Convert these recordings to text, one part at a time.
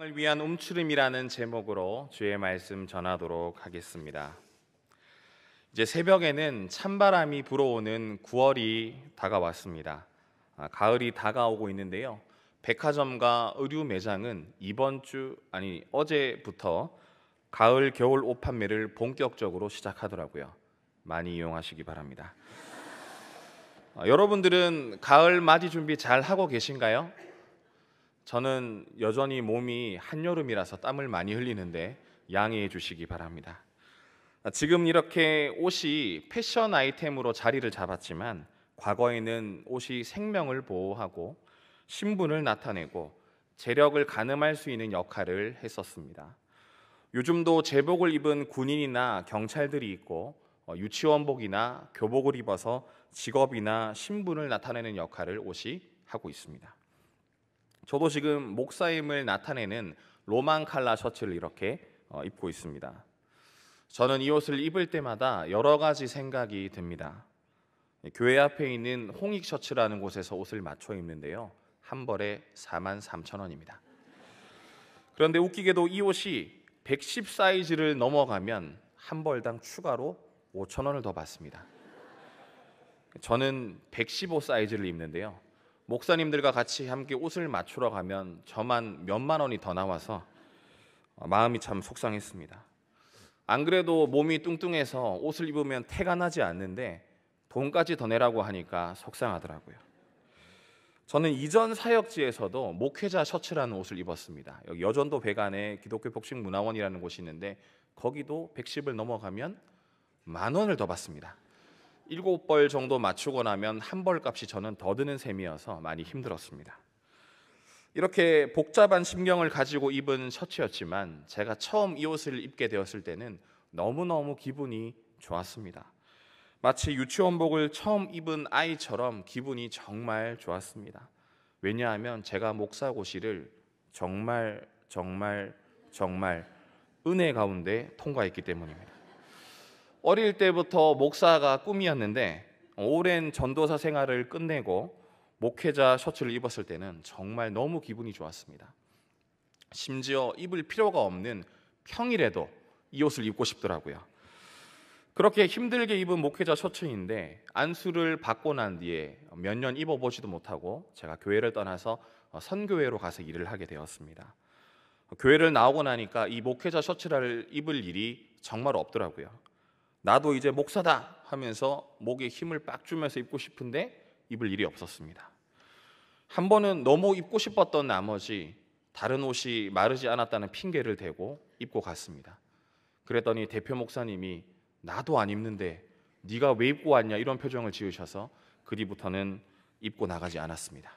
을 위한 움츠림이라는 제목으로 주의 말씀 전하도록 하겠습니다. 이제 새벽에는 찬바람이 불어오는 9월이 다가왔습니다. 가을이 다가오고 있는데요. 백화점과 의류 매장은 어제부터 가을 겨울 옷 판매를 본격적으로 시작하더라고요. 많이 이용하시기 바랍니다. 여러분들은 가을 맞이 준비 잘 하고 계신가요? 저는 여전히 몸이 한여름이라서 땀을 많이 흘리는데 양해해 주시기 바랍니다. 지금 이렇게 옷이 패션 아이템으로 자리를 잡았지만 과거에는 옷이 생명을 보호하고 신분을 나타내고 재력을 가늠할 수 있는 역할을 했었습니다. 요즘도 제복을 입은 군인이나 경찰들이 있고 유치원복이나 교복을 입어서 직업이나 신분을 나타내는 역할을 옷이 하고 있습니다. 저도 지금 목사임을 나타내는 로망 칼라 셔츠를 이렇게 입고 있습니다. 저는 이 옷을 입을 때마다 여러 가지 생각이 듭니다. 교회 앞에 있는 홍익 셔츠라는 곳에서 옷을 맞춰 입는데요. 한 벌에 43,000원입니다. 그런데 웃기게도 이 옷이 110 사이즈를 넘어가면 한 벌당 추가로 5,000원을 더 받습니다. 저는 115 사이즈를 입는데요. 목사님들과 같이 함께 옷을 맞추러 가면 저만 몇만 원이 더 나와서 마음이 참 속상했습니다. 안 그래도 몸이 뚱뚱해서 옷을 입으면 태가 나지 않는데 돈까지 더 내라고 하니까 속상하더라고요. 저는 이전 사역지에서도 목회자 셔츠라는 옷을 입었습니다. 여기 여전도 배관에 기독교 복식문화원이라는 곳이 있는데 거기도 110을 넘어가면 10,000원을 더 받습니다. 7벌 정도 맞추고 나면 한 벌 값이 저는 더 드는 셈이어서 많이 힘들었습니다. 이렇게 복잡한 심경을 가지고 입은 셔츠였지만 제가 처음 이 옷을 입게 되었을 때는 너무너무 기분이 좋았습니다. 마치 유치원복을 처음 입은 아이처럼 기분이 정말 좋았습니다. 왜냐하면 제가 목사고시를 정말 은혜 가운데 통과했기 때문입니다. 어릴 때부터 목사가 꿈이었는데 오랜 전도사 생활을 끝내고 목회자 셔츠를 입었을 때는 정말 너무 기분이 좋았습니다. 심지어 입을 필요가 없는 평일에도 이 옷을 입고 싶더라고요. 그렇게 힘들게 입은 목회자 셔츠인데 안수를 받고 난 뒤에 몇 년 입어보지도 못하고 제가 교회를 떠나서 선교회로 가서 일을 하게 되었습니다. 교회를 나오고 나니까 이 목회자 셔츠를 입을 일이 정말 없더라고요. 나도 이제 목사다 하면서 목에 힘을 빡 주면서 입고 싶은데 입을 일이 없었습니다. 한 번은 너무 입고 싶었던 나머지 다른 옷이 마르지 않았다는 핑계를 대고 입고 갔습니다. 그랬더니 대표 목사님이 나도 안 입는데 네가 왜 입고 왔냐 이런 표정을 지으셔서 그 뒤부터는 입고 나가지 않았습니다.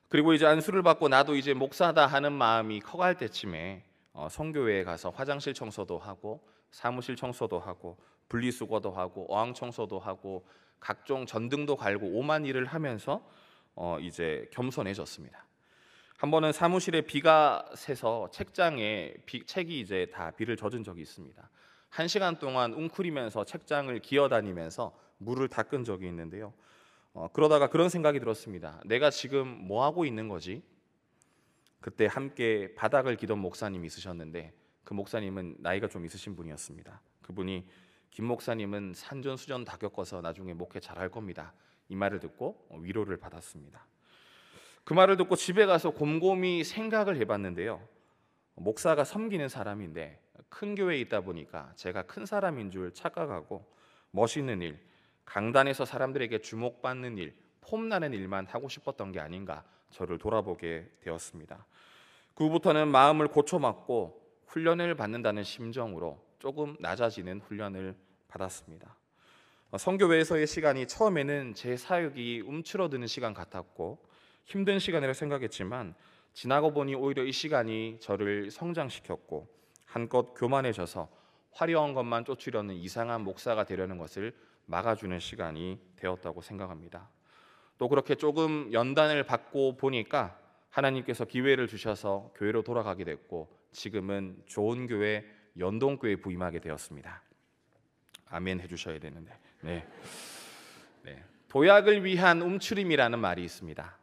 그리고 이제 안수를 받고 나도 이제 목사다 하는 마음이 커갈 때쯤에 성교회에 가서 화장실 청소도 하고 사무실 청소도 하고 분리수거도 하고 어항 청소도 하고 각종 전등도 갈고 오만 일을 하면서 이제 겸손해졌습니다. 한 번은 사무실에 비가 새서 책장에 책이 이제 다 비를 젖은 적이 있습니다. 1시간 동안 웅크리면서 책장을 기어다니면서 물을 닦은 적이 있는데요. 그러다가 그런 생각이 들었습니다. 내가 지금 뭐 하고 있는 거지? 그때 함께 바닥을 기던 목사님이 있으셨는데 그 목사님은 나이가 좀 있으신 분이었습니다. 그분이 김 목사님은 산전수전 다 겪어서 나중에 목회 잘할 겁니다. 이 말을 듣고 위로를 받았습니다. 그 말을 듣고 집에 가서 곰곰이 생각을 해봤는데요. 목사가 섬기는 사람인데 큰 교회에 있다 보니까 제가 큰 사람인 줄 착각하고 멋있는 일, 강단에서 사람들에게 주목받는 일, 폼나는 일만 하고 싶었던 게 아닌가 저를 돌아보게 되었습니다. 그 후부터는 마음을 고쳐먹고 훈련을 받는다는 심정으로 조금 낮아지는 훈련을 받았습니다. 선교회에서의 시간이 처음에는 제 사역이 움츠러드는 시간 같았고 힘든 시간이라 생각했지만 지나고 보니 오히려 이 시간이 저를 성장시켰고 한껏 교만해져서 화려한 것만 쫓으려는 이상한 목사가 되려는 것을 막아주는 시간이 되었다고 생각합니다. 또 그렇게 조금 연단을 받고 보니까 하나님께서 기회를 주셔서 교회로 돌아가게 됐고 지금은 좋은 교회 연동교회에 부임하게 되었습니다. 아멘 해주셔야 되는데. 네. 도약을 위한 움츠림이라는 말이 있습니다.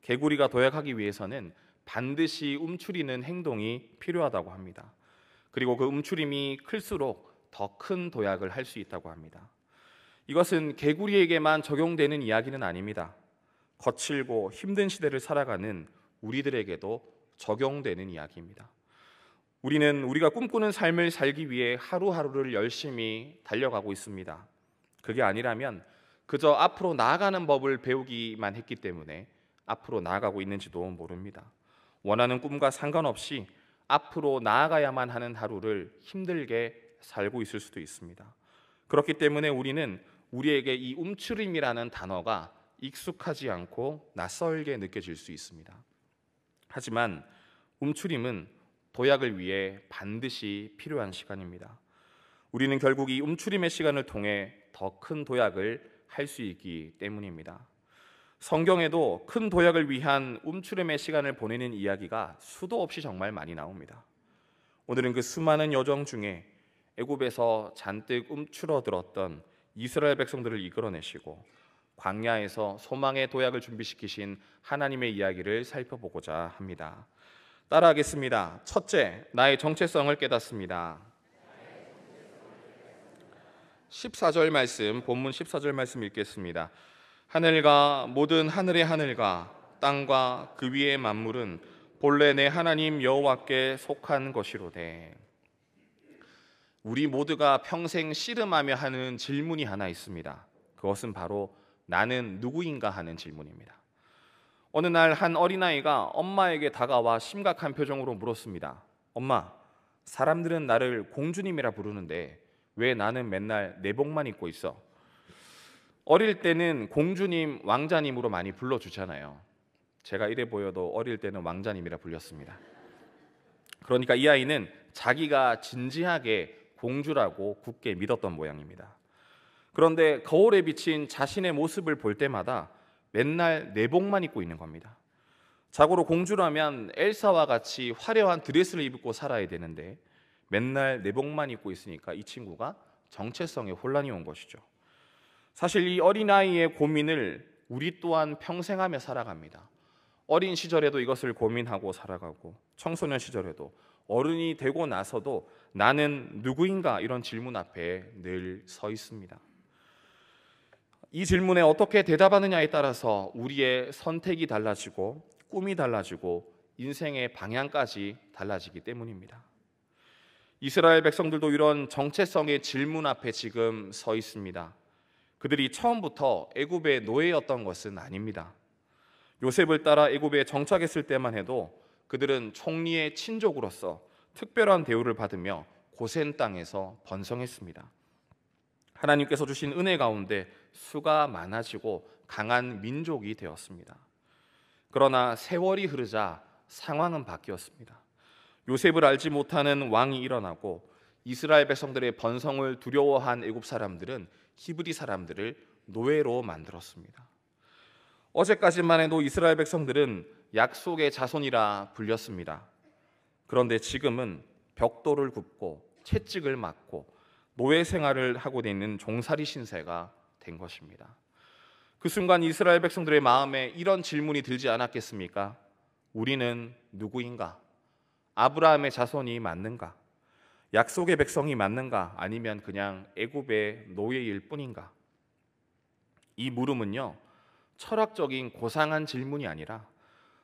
개구리가 도약하기 위해서는 반드시 움츠리는 행동이 필요하다고 합니다. 그리고 그 움츠림이 클수록 더 큰 도약을 할 수 있다고 합니다. 이것은 개구리에게만 적용되는 이야기는 아닙니다. 거칠고 힘든 시대를 살아가는 우리들에게도 적용되는 이야기입니다. 우리는 우리가 꿈꾸는 삶을 살기 위해 하루하루를 열심히 달려가고 있습니다. 그게 아니라면 그저 앞으로 나아가는 법을 배우기만 했기 때문에 앞으로 나아가고 있는지도 모릅니다. 원하는 꿈과 상관없이 앞으로 나아가야만 하는 하루를 힘들게 살고 있을 수도 있습니다. 그렇기 때문에 우리는 우리에게 이 움츠림이라는 단어가 익숙하지 않고 낯설게 느껴질 수 있습니다. 하지만 움츠림은 도약을 위해 반드시 필요한 시간입니다. 우리는 결국 이 움츠림의 시간을 통해 더 큰 도약을 할 수 있기 때문입니다. 성경에도 큰 도약을 위한 움츠림의 시간을 보내는 이야기가 수도 없이 정말 많이 나옵니다. 오늘은 그 수많은 여정 중에 애굽에서 잔뜩 움츠러들었던 이스라엘 백성들을 이끌어내시고 광야에서 소망의 도약을 준비시키신 하나님의 이야기를 살펴보고자 합니다. 따라하겠습니다. 첫째, 나의 정체성을 깨닫습니다. 14절 말씀, 본문 14절 말씀 읽겠습니다. 하늘과 모든 하늘의 하늘과 땅과 그 위의 만물은 본래 내 하나님 여호와께 속한 것이로되. 우리 모두가 평생 씨름하며 하는 질문이 하나 있습니다. 그것은 바로 나는 누구인가 하는 질문입니다. 어느 날 한 어린아이가 엄마에게 다가와 심각한 표정으로 물었습니다. 엄마, 사람들은 나를 공주님이라 부르는데 왜 나는 맨날 내복만 입고 있어? 어릴 때는 공주님, 왕자님으로 많이 불러주잖아요. 제가 이래 보여도 어릴 때는 왕자님이라 불렸습니다. 그러니까 이 아이는 자기가 진지하게 공주라고 굳게 믿었던 모양입니다. 그런데 거울에 비친 자신의 모습을 볼 때마다 맨날 내복만 입고 있는 겁니다. 자고로 공주라면 엘사와 같이 화려한 드레스를 입고 살아야 되는데 맨날 내복만 입고 있으니까 이 친구가 정체성에 혼란이 온 것이죠. 사실 이 어린아이의 고민을 우리 또한 평생 하며 살아갑니다. 어린 시절에도 이것을 고민하고 살아가고 청소년 시절에도 어른이 되고 나서도 나는 누구인가 이런 질문 앞에 늘 서 있습니다. 이 질문에 어떻게 대답하느냐에 따라서 우리의 선택이 달라지고 꿈이 달라지고 인생의 방향까지 달라지기 때문입니다. 이스라엘 백성들도 이런 정체성의 질문 앞에 지금 서 있습니다. 그들이 처음부터 애굽의 노예였던 것은 아닙니다. 요셉을 따라 애굽에 정착했을 때만 해도 그들은 총리의 친족으로서 특별한 대우를 받으며 고센 땅에서 번성했습니다. 하나님께서 주신 은혜 가운데 수가 많아지고 강한 민족이 되었습니다. 그러나 세월이 흐르자 상황은 바뀌었습니다. 요셉을 알지 못하는 왕이 일어나고 이스라엘 백성들의 번성을 두려워한 애굽 사람들은 히브리 사람들을 노예로 만들었습니다. 어제까지만 해도 이스라엘 백성들은 약속의 자손이라 불렸습니다. 그런데 지금은 벽돌을 굽고 채찍을 맞고 노예 생활을 하고 있는 종살이 신세가 된 것입니다. 그 순간 이스라엘 백성들의 마음에 이런 질문이 들지 않았겠습니까? 우리는 누구인가? 아브라함의 자손이 맞는가? 약속의 백성이 맞는가? 아니면 그냥 애굽의 노예일 뿐인가? 이 물음은요, 철학적인 고상한 질문이 아니라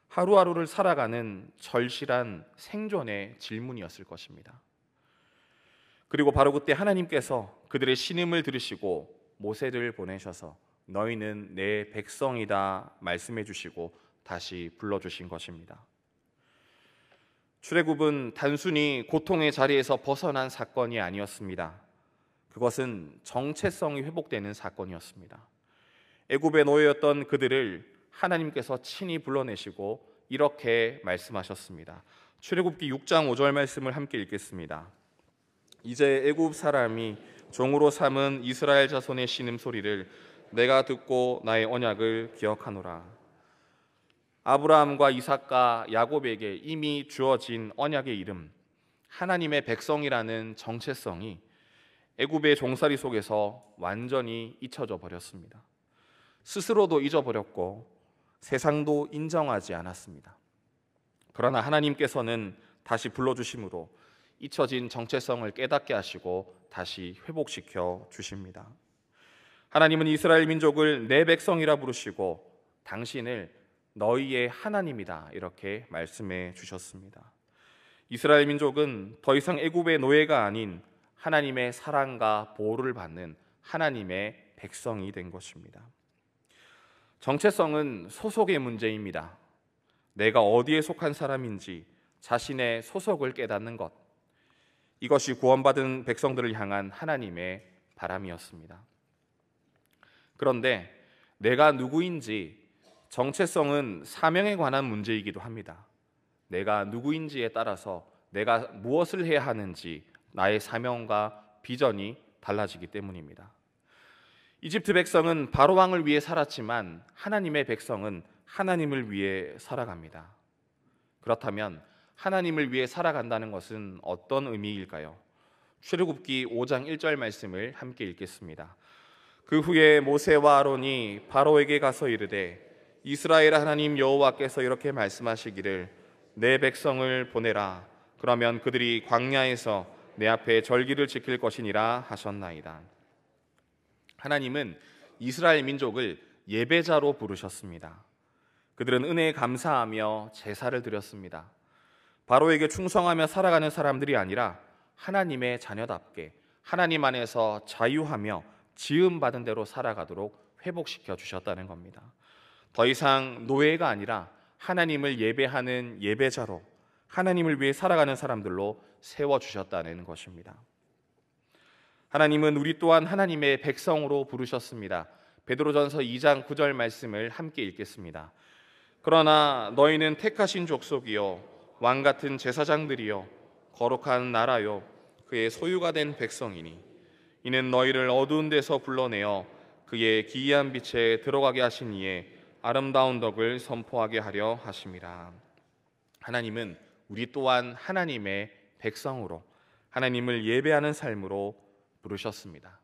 하루하루를 살아가는 절실한 생존의 질문이었을 것입니다. 그리고 바로 그때 하나님께서 그들의 신음을 들으시고 모세를 보내셔서 너희는 내 백성이다 말씀해 주시고 다시 불러주신 것입니다. 출애굽은 단순히 고통의 자리에서 벗어난 사건이 아니었습니다. 그것은 정체성이 회복되는 사건이었습니다. 애굽의 노예였던 그들을 하나님께서 친히 불러내시고 이렇게 말씀하셨습니다. 출애굽기 6장 5절 말씀을 함께 읽겠습니다. 이제 애굽 사람이 종으로 삼은 이스라엘 자손의 신음소리를 내가 듣고 나의 언약을 기억하노라. 아브라함과 이삭과 야곱에게 이미 주어진 언약의 이름, 하나님의 백성이라는 정체성이 애굽의 종살이 속에서 완전히 잊혀져 버렸습니다. 스스로도 잊어버렸고 세상도 인정하지 않았습니다. 그러나 하나님께서는 다시 불러주심으로 잊혀진 정체성을 깨닫게 하시고 다시 회복시켜 주십니다. 하나님은 이스라엘 민족을 내 백성이라 부르시고 당신을 너희의 하나님이다 이렇게 말씀해 주셨습니다. 이스라엘 민족은 더 이상 애굽의 노예가 아닌 하나님의 사랑과 보호를 받는 하나님의 백성이 된 것입니다. 정체성은 소속의 문제입니다. 내가 어디에 속한 사람인지 자신의 소속을 깨닫는 것, 이것이 구원받은 백성들을 향한 하나님의 바람이었습니다. 그런데 내가 누구인지, 정체성은 사명에 관한 문제이기도 합니다. 내가 누구인지에 따라서 내가 무엇을 해야 하는지 나의 사명과 비전이 달라지기 때문입니다. 이집트 백성은 바로 왕을 위해 살았지만 하나님의 백성은 하나님을 위해 살아갑니다. 그렇다면 하나님을 위해 살아간다는 것은 어떤 의미일까요? 출애굽기 5장 1절 말씀을 함께 읽겠습니다. 그 후에 모세와 아론이 바로에게 가서 이르되 이스라엘 하나님 여호와께서 이렇게 말씀하시기를 내 백성을 보내라. 그러면 그들이 광야에서 내 앞에 절기를 지킬 것이니라 하셨나이다. 하나님은 이스라엘 민족을 예배자로 부르셨습니다. 그들은 은혜에 감사하며 제사를 드렸습니다. 바로에게 충성하며 살아가는 사람들이 아니라 하나님의 자녀답게 하나님 안에서 자유하며 지음받은 대로 살아가도록 회복시켜 주셨다는 겁니다. 더 이상 노예가 아니라 하나님을 예배하는 예배자로 하나님을 위해 살아가는 사람들로 세워주셨다는 것입니다. 하나님은 우리 또한 하나님의 백성으로 부르셨습니다. 베드로전서 2장 9절 말씀을 함께 읽겠습니다. 그러나 너희는 택하신 족속이요 왕같은 제사장들이요 거룩한 나라요 그의 소유가 된 백성이니 이는 너희를 어두운 데서 불러내어 그의 기이한 빛에 들어가게 하신 이에 아름다운 덕을 선포하게 하려 하심이라. 하나님은 우리 또한 하나님의 백성으로 하나님을 예배하는 삶으로 부르셨습니다.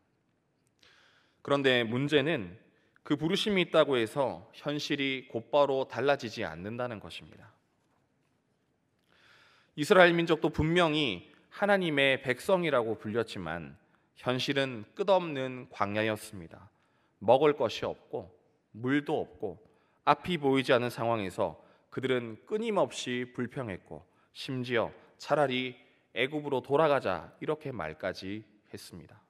그런데 문제는 그 부르심이 있다고 해서 현실이 곧바로 달라지지 않는다는 것입니다. 이스라엘 민족도 분명히 하나님의 백성이라고 불렸지만 현실은 끝없는 광야였습니다. 먹을 것이 없고 물도 없고 앞이 보이지 않는 상황에서 그들은 끊임없이 불평했고 심지어 차라리 애굽으로 돌아가자 이렇게 말까지 했습니다.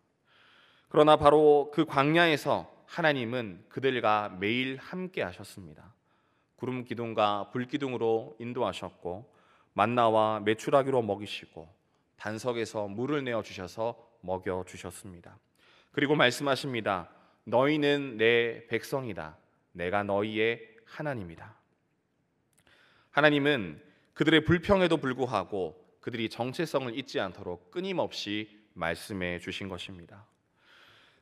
그러나 바로 그 광야에서 하나님은 그들과 매일 함께 하셨습니다. 구름 기둥과 불 기둥으로 인도하셨고 만나와 메추라기로 먹이시고 반석에서 물을 내어 주셔서 먹여 주셨습니다. 그리고 말씀하십니다. 너희는 내 백성이다. 내가 너희의 하나님이다. 하나님은 그들의 불평에도 불구하고 그들이 정체성을 잊지 않도록 끊임없이 말씀해 주신 것입니다.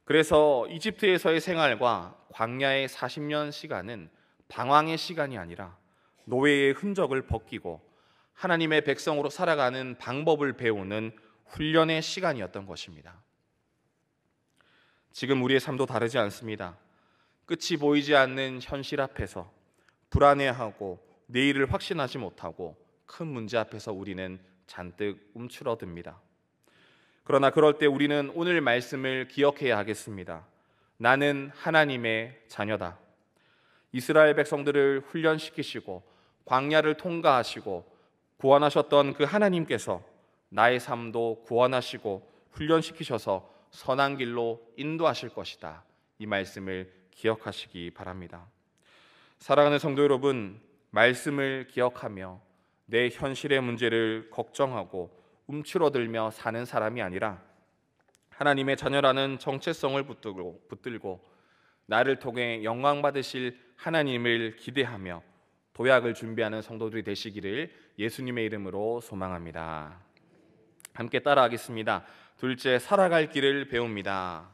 그래서 이집트에서의 생활과 광야의 40년 시간은 방황의 시간이 아니라 노예의 흔적을 벗기고 하나님의 백성으로 살아가는 방법을 배우는 훈련의 시간이었던 것입니다. 지금 우리의 삶도 다르지 않습니다. 끝이 보이지 않는 현실 앞에서 불안해하고 내일을 확신하지 못하고 큰 문제 앞에서 우리는 잔뜩 움츠러듭니다. 그러나 그럴 때 우리는 오늘 말씀을 기억해야 하겠습니다. 나는 하나님의 자녀다. 이스라엘 백성들을 훈련시키시고 광야를 통과하시고 구원하셨던 그 하나님께서 나의 삶도 구원하시고 훈련시키셔서 선한 길로 인도하실 것이다. 이 말씀을 기억하시기 바랍니다. 사랑하는 성도 여러분, 말씀을 기억하며 내 현실의 문제를 걱정하고 움츠러들며 사는 사람이 아니라 하나님의 자녀라는 정체성을 붙들고 나를 통해 영광 받으실 하나님을 기대하며 도약을 준비하는 성도들이 되시기를 예수님의 이름으로 소망합니다. 함께 따라하겠습니다. 둘째, 살아갈 길을 배웁니다.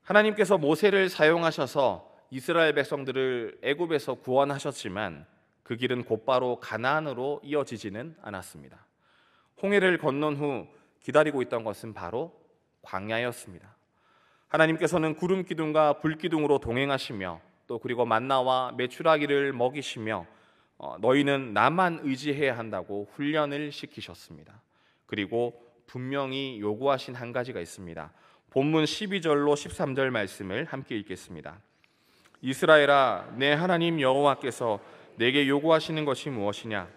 하나님께서 모세를 사용하셔서 이스라엘 백성들을 애굽에서 구원하셨지만 그 길은 곧바로 가나안으로 이어지지는 않았습니다. 홍해를 건넌 후 기다리고 있던 것은 바로 광야였습니다. 하나님께서는 구름 기둥과 불 기둥으로 동행하시며 또 그리고 만나와 메추라기를 먹이시며 너희는 나만 의지해야 한다고 훈련을 시키셨습니다. 그리고 분명히 요구하신 한 가지가 있습니다. 본문 12절로 13절 말씀을 함께 읽겠습니다. 이스라엘아, 내 하나님 여호와께서 내게 요구하시는 것이 무엇이냐?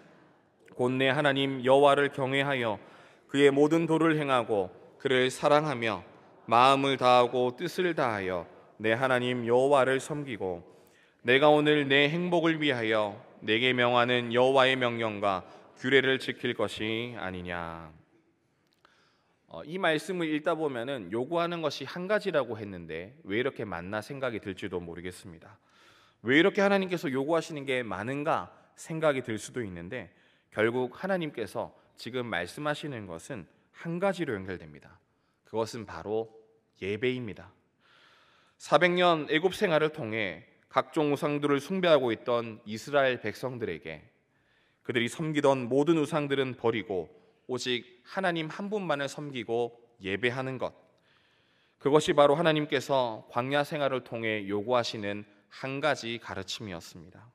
곧 내 하나님 여호와를 경외하여 그의 모든 도를 행하고 그를 사랑하며 마음을 다하고 뜻을 다하여 내 하나님 여호와를 섬기고 내가 오늘 내 행복을 위하여 내게 명하는 여호와의 명령과 규례를 지킬 것이 아니냐. 이 말씀을 읽다 보면은 요구하는 것이 한 가지라고 했는데 왜 이렇게 많나 생각이 들지도 모르겠습니다. 왜 이렇게 하나님께서 요구하시는 게 많은가 생각이 들 수도 있는데 결국 하나님께서 지금 말씀하시는 것은 한 가지로 연결됩니다. 그것은 바로 예배입니다. 400년 애굽 생활을 통해 각종 우상들을 숭배하고 있던 이스라엘 백성들에게 그들이 섬기던 모든 우상들은 버리고 오직 하나님 한 분만을 섬기고 예배하는 것, 그것이 바로 하나님께서 광야 생활을 통해 요구하시는 한 가지 가르침이었습니다.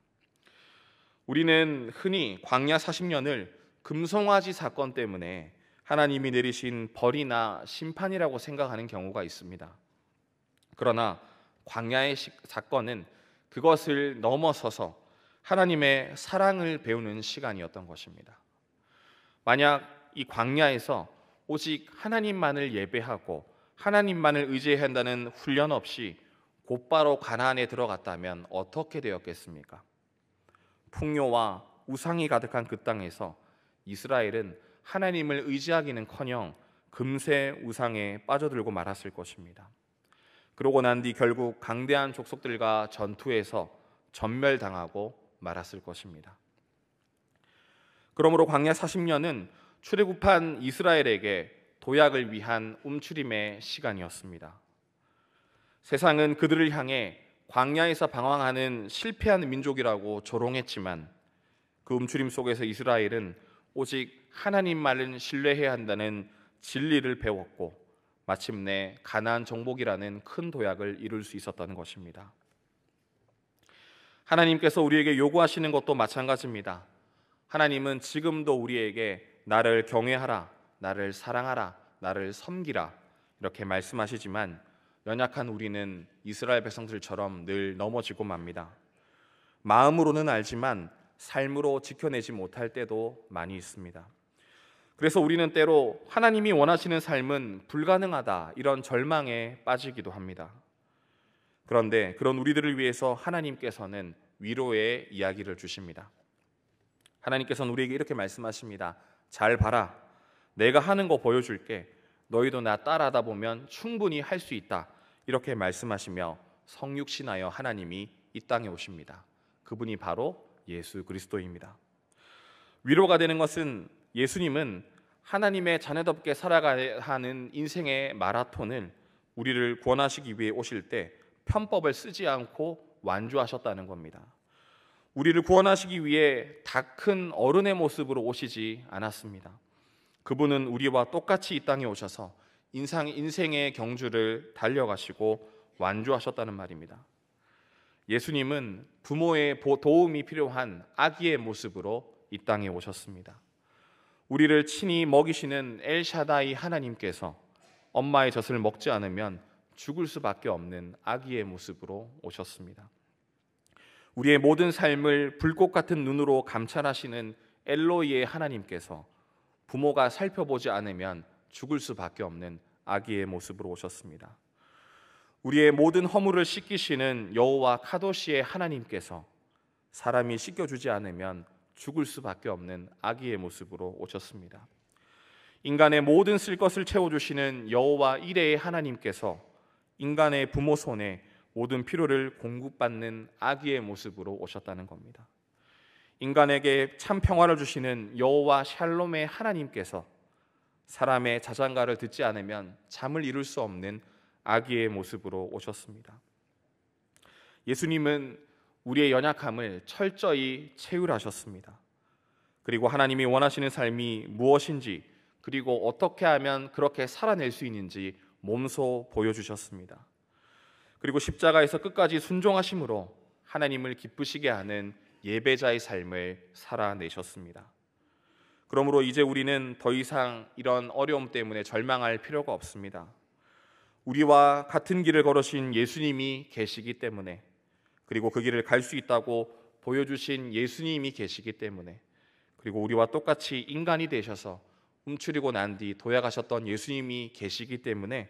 우리는 흔히 광야 40년을 금송아지 사건 때문에 하나님이 내리신 벌이나 심판이라고 생각하는 경우가 있습니다. 그러나 광야의 사건은 그것을 넘어서서 하나님의 사랑을 배우는 시간이었던 것입니다. 만약 이 광야에서 오직 하나님만을 예배하고 하나님만을 의지해야 한다는 훈련 없이 곧바로 가나안에 들어갔다면 어떻게 되었겠습니까? 풍요와 우상이 가득한 그 땅에서 이스라엘은 하나님을 의지하기는커녕 금세 우상에 빠져들고 말았을 것입니다. 그러고 난 뒤 결국 강대한 족속들과 전투에서 전멸당하고 말았을 것입니다. 그러므로 광야 40년은 출애굽한 이스라엘에게 도약을 위한 움츠림의 시간이었습니다. 세상은 그들을 향해 광야에서 방황하는 실패한 민족이라고 조롱했지만 그 움츠림 속에서 이스라엘은 오직 하나님만을 신뢰해야 한다는 진리를 배웠고 마침내 가나안 정복이라는 큰 도약을 이룰 수 있었다는 것입니다. 하나님께서 우리에게 요구하시는 것도 마찬가지입니다. 하나님은 지금도 우리에게 나를 경외하라, 나를 사랑하라, 나를 섬기라 이렇게 말씀하시지만 연약한 우리는 이스라엘 백성들처럼 늘 넘어지고 맙니다. 마음으로는 알지만 삶으로 지켜내지 못할 때도 많이 있습니다. 그래서 우리는 때로 하나님이 원하시는 삶은 불가능하다 이런 절망에 빠지기도 합니다. 그런데 그런 우리들을 위해서 하나님께서는 위로의 이야기를 주십니다. 하나님께서는 우리에게 이렇게 말씀하십니다. 잘 봐라, 내가 하는 거 보여줄게. 너희도 나 따라하다 보면 충분히 할 수 있다. 이렇게 말씀하시며 성육신하여 하나님이 이 땅에 오십니다. 그분이 바로 예수 그리스도입니다. 위로가 되는 것은 예수님은 하나님의 자녀답게 살아가야 하는 인생의 마라톤을 우리를 구원하시기 위해 오실 때 편법을 쓰지 않고 완주하셨다는 겁니다. 우리를 구원하시기 위해 다 큰 어른의 모습으로 오시지 않았습니다. 그분은 우리와 똑같이 이 땅에 오셔서 인생의 경주를 달려가시고 완주하셨다는 말입니다. 예수님은 부모의 도움이 필요한 아기의 모습으로 이 땅에 오셨습니다. 우리를 친히 먹이시는 엘샤다이 하나님께서 엄마의 젖을 먹지 않으면 죽을 수밖에 없는 아기의 모습으로 오셨습니다. 우리의 모든 삶을 불꽃 같은 눈으로 감찰하시는 엘로이의 하나님께서 부모가 살펴보지 않으면 죽을 수밖에 없는 아기의 모습으로 오셨습니다. 우리의 모든 허물을 씻기시는 여호와 카도시의 하나님께서 사람이 씻겨주지 않으면 죽을 수밖에 없는 아기의 모습으로 오셨습니다. 인간의 모든 쓸 것을 채워주시는 여호와 이레의 하나님께서 인간의 부모 손에 모든 필요를 공급받는 아기의 모습으로 오셨다는 겁니다. 인간에게 참 평화를 주시는 여호와 샬롬의 하나님께서 사람의 자장가를 듣지 않으면 잠을 이룰 수 없는 아기의 모습으로 오셨습니다. 예수님은 우리의 연약함을 철저히 체휼하셨습니다. 그리고 하나님이 원하시는 삶이 무엇인지 그리고 어떻게 하면 그렇게 살아낼 수 있는지 몸소 보여주셨습니다. 그리고 십자가에서 끝까지 순종하심으로 하나님을 기쁘시게 하는 예배자의 삶을 살아내셨습니다. 그러므로 이제 우리는 더 이상 이런 어려움 때문에 절망할 필요가 없습니다. 우리와 같은 길을 걸으신 예수님이 계시기 때문에, 그리고 그 길을 갈 수 있다고 보여주신 예수님이 계시기 때문에, 그리고 우리와 똑같이 인간이 되셔서 움츠리고 난 뒤 도약하셨던 예수님이 계시기 때문에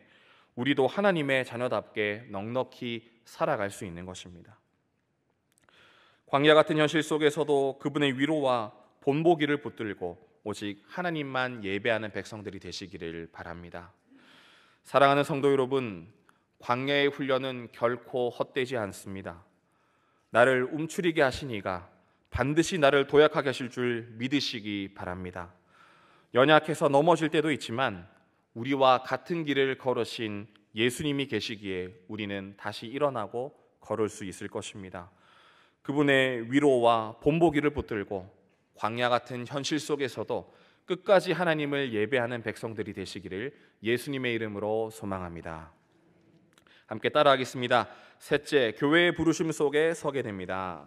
우리도 하나님의 자녀답게 넉넉히 살아갈 수 있는 것입니다. 광야 같은 현실 속에서도 그분의 위로와 본보기를 붙들고 오직 하나님만 예배하는 백성들이 되시기를 바랍니다. 사랑하는 성도 여러분, 광야의 훈련은 결코 헛되지 않습니다. 나를 움츠리게 하신 이가 반드시 나를 도약하게 하실 줄 믿으시기 바랍니다. 연약해서 넘어질 때도 있지만 우리와 같은 길을 걸으신 예수님이 계시기에 우리는 다시 일어나고 걸을 수 있을 것입니다. 그분의 위로와 본보기를 붙들고 광야 같은 현실 속에서도 끝까지 하나님을 예배하는 백성들이 되시기를 예수님의 이름으로 소망합니다. 함께 따라하겠습니다. 셋째, 교회의 부르심 속에 서게 됩니다.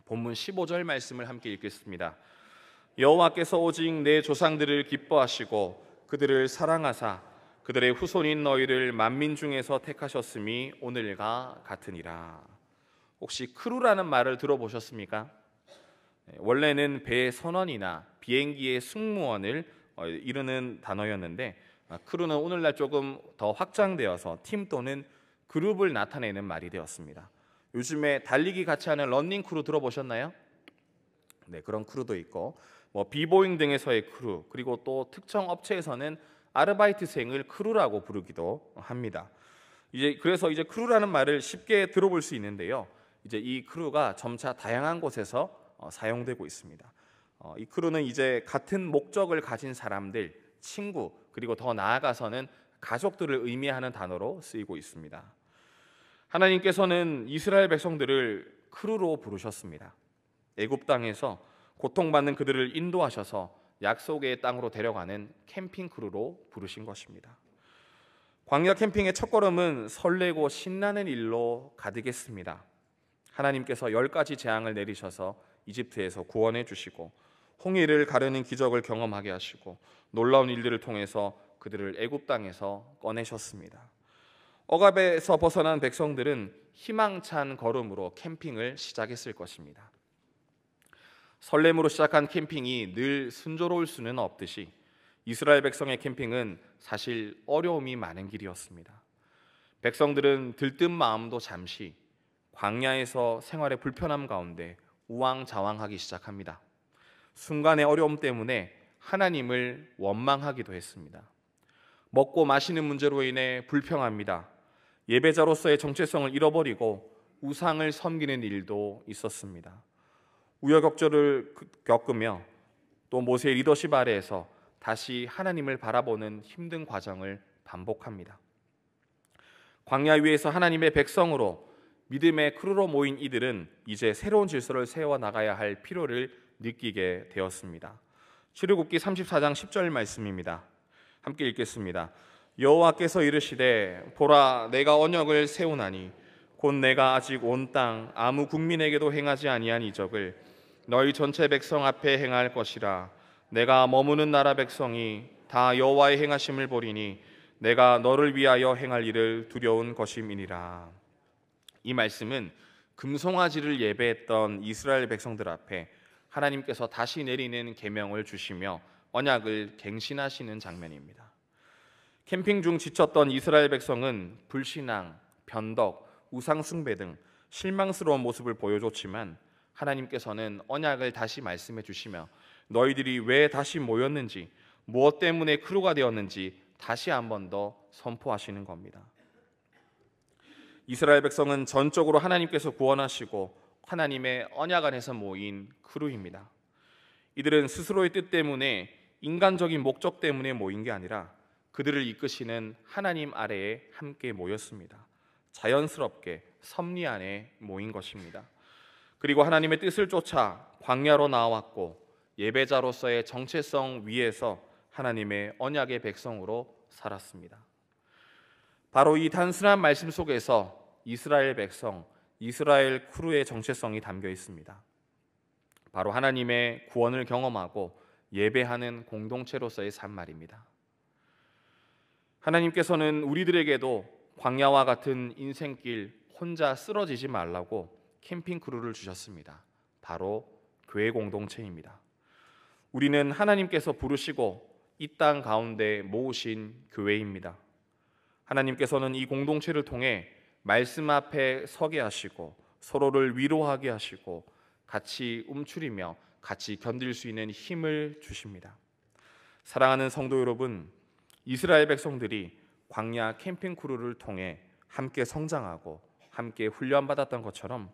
본문 15절 말씀을 함께 읽겠습니다. 여호와께서 오직 내 조상들을 기뻐하시고 그들을 사랑하사 그들의 후손인 너희를 만민 중에서 택하셨음이 오늘과 같으니라. 혹시 크루라는 말을 들어보셨습니까? 원래는 배의 선원이나 비행기의 승무원을 이르는 단어였는데 크루는 오늘날 조금 더 확장되어서 팀 또는 그룹을 나타내는 말이 되었습니다. 요즘에 달리기 같이 하는 러닝 크루 들어보셨나요? 네, 그런 크루도 있고 비보잉 등에서의 크루, 그리고 또 특정 업체에서는 아르바이트생을 크루라고 부르기도 합니다. 그래서 크루라는 말을 쉽게 들어볼 수 있는데요. 이 크루가 점차 다양한 곳에서 사용되고 있습니다. 이 크루는 같은 목적을 가진 사람들, 친구, 그리고 더 나아가서는 가족들을 의미하는 단어로 쓰이고 있습니다. 하나님께서는 이스라엘 백성들을 크루로 부르셨습니다. 애굽 땅에서 고통받는 그들을 인도하셔서 약속의 땅으로 데려가는 캠핑 크루로 부르신 것입니다. 광야 캠핑의 첫걸음은 설레고 신나는 일로 가득했습니다. 하나님께서 10가지 재앙을 내리셔서 이집트에서 구원해 주시고 홍해를 가르는 기적을 경험하게 하시고 놀라운 일들을 통해서 그들을 애굽 땅에서 꺼내셨습니다. 억압에서 벗어난 백성들은 희망찬 걸음으로 캠핑을 시작했을 것입니다. 설렘으로 시작한 캠핑이 늘 순조로울 수는 없듯이 이스라엘 백성의 캠핑은 사실 어려움이 많은 길이었습니다. 백성들은 들뜬 마음도 잠시 광야에서 생활의 불편함 가운데 우왕좌왕하기 시작합니다. 순간의 어려움 때문에 하나님을 원망하기도 했습니다. 먹고 마시는 문제로 인해 불평합니다. 예배자로서의 정체성을 잃어버리고 우상을 섬기는 일도 있었습니다. 우여곡절을 겪으며 또 모세의 리더십 아래에서 다시 하나님을 바라보는 힘든 과정을 반복합니다. 광야 위에서 하나님의 백성으로 믿음의 크루로 모인 이들은 이제 새로운 질서를 세워나가야 할 필요를 느끼게 되었습니다. 출애굽기 34장 10절 말씀입니다. 함께 읽겠습니다. 여호와께서 이르시되 보라 내가 언약을 세우나니 곧 내가 아직 온 땅 아무 국민에게도 행하지 아니한 이적을 너희 전체 백성 앞에 행할 것이라. 내가 머무는 나라 백성이 다 여호와의 행하심을 보리니 내가 너를 위하여 행할 일을 두려운 것임이니라. 이 말씀은 금송아지를 예배했던 이스라엘 백성들 앞에 하나님께서 다시 내리는 계명을 주시며 언약을 갱신하시는 장면입니다. 캠핑 중 지쳤던 이스라엘 백성은 불신앙, 변덕, 우상 숭배 등 실망스러운 모습을 보여줬지만 하나님께서는 언약을 다시 말씀해 주시며 너희들이 왜 다시 모였는지, 무엇 때문에 크루가 되었는지 다시 한 번 더 선포하시는 겁니다. 이스라엘 백성은 전적으로 하나님께서 구원하시고 하나님의 언약 안에서 모인 크루입니다. 이들은 스스로의 뜻 때문에, 인간적인 목적 때문에 모인 게 아니라 그들을 이끄시는 하나님 아래에 함께 모였습니다. 자연스럽게 섭리 안에 모인 것입니다. 그리고 하나님의 뜻을 쫓아 광야로 나왔고 예배자로서의 정체성 위에서 하나님의 언약의 백성으로 살았습니다. 바로 이 단순한 말씀 속에서 이스라엘 백성, 이스라엘 크루의 정체성이 담겨 있습니다. 바로 하나님의 구원을 경험하고 예배하는 공동체로서의 삶 말입니다. 하나님께서는 우리들에게도 광야와 같은 인생길 혼자 쓰러지지 말라고 캠핑 크루를 주셨습니다. 바로 교회 공동체입니다. 우리는 하나님께서 부르시고 이 땅 가운데 모으신 교회입니다. 하나님께서는 이 공동체를 통해 말씀 앞에 서게 하시고 서로를 위로하게 하시고 같이 움츠리며 같이 견딜 수 있는 힘을 주십니다. 사랑하는 성도 여러분, 이스라엘 백성들이 광야 캠핑 크루를 통해 함께 성장하고 함께 훈련받았던 것처럼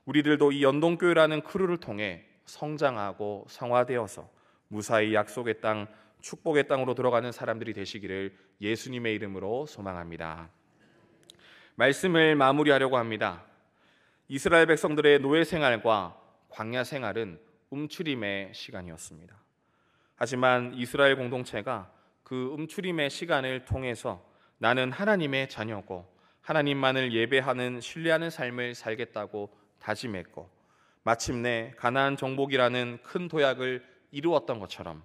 우리들도 이 연동교회라는 크루를 통해 성장하고 성화되어서 무사히 약속의 땅, 축복의 땅으로 들어가는 사람들이 되시기를 예수님의 이름으로 소망합니다. 말씀을 마무리하려고 합니다. 이스라엘 백성들의 노예 생활과 광야 생활은 움츠림의 시간이었습니다. 하지만 이스라엘 공동체가 그 움츠림의 시간을 통해서 나는 하나님의 자녀고 하나님만을 예배하는 신뢰하는 삶을 살겠다고 다짐했고 마침내 가나안 정복이라는 큰 도약을 이루었던 것처럼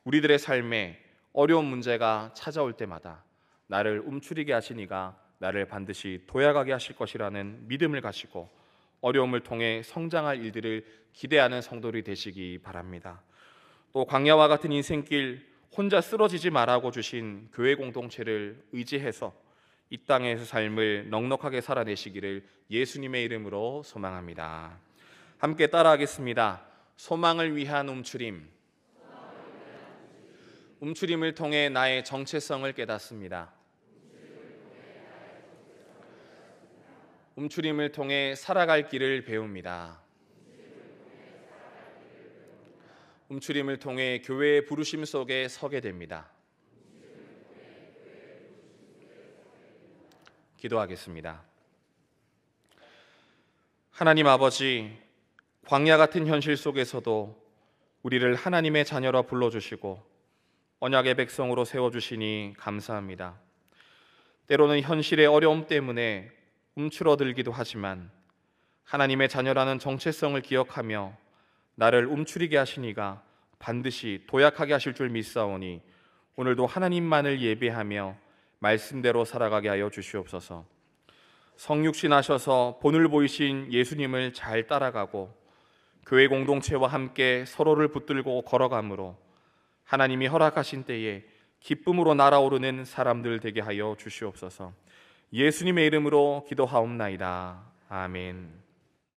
우리들의 삶에 어려운 문제가 찾아올 때마다 나를 움츠리게 하신 이가 나를 반드시 도약하게 하실 것이라는 믿음을 가지고 어려움을 통해 성장할 일들을 기대하는 성도들이 되시기 바랍니다. 또 광야와 같은 인생길 혼자 쓰러지지 말라고 주신 교회 공동체를 의지해서 이 땅에서 삶을 넉넉하게 살아내시기를 예수님의 이름으로 소망합니다. 함께 따라하겠습니다. 소망을 위한 움츠림. 움츠림을 통해 나의 정체성을 깨닫습니다. 움츠림을 통해 살아갈 길을 배웁니다. 움츠림을 통해 교회의 부르심 속에 서게 됩니다. 기도하겠습니다. 하나님 아버지, 광야 같은 현실 속에서도 우리를 하나님의 자녀라 불러주시고 언약의 백성으로 세워주시니 감사합니다. 때로는 현실의 어려움 때문에 움츠러들기도 하지만 하나님의 자녀라는 정체성을 기억하며 나를 움츠리게 하시니가 반드시 도약하게 하실 줄 믿사오니 오늘도 하나님만을 예배하며 말씀대로 살아가게 하여 주시옵소서. 성육신 하셔서 본을 보이신 예수님을 잘 따라가고 교회 공동체와 함께 서로를 붙들고 걸어가므로 하나님이 허락하신 때에 기쁨으로 날아오르는 사람들 되게 하여 주시옵소서. 예수님의 이름으로 기도하옵나이다. 아멘.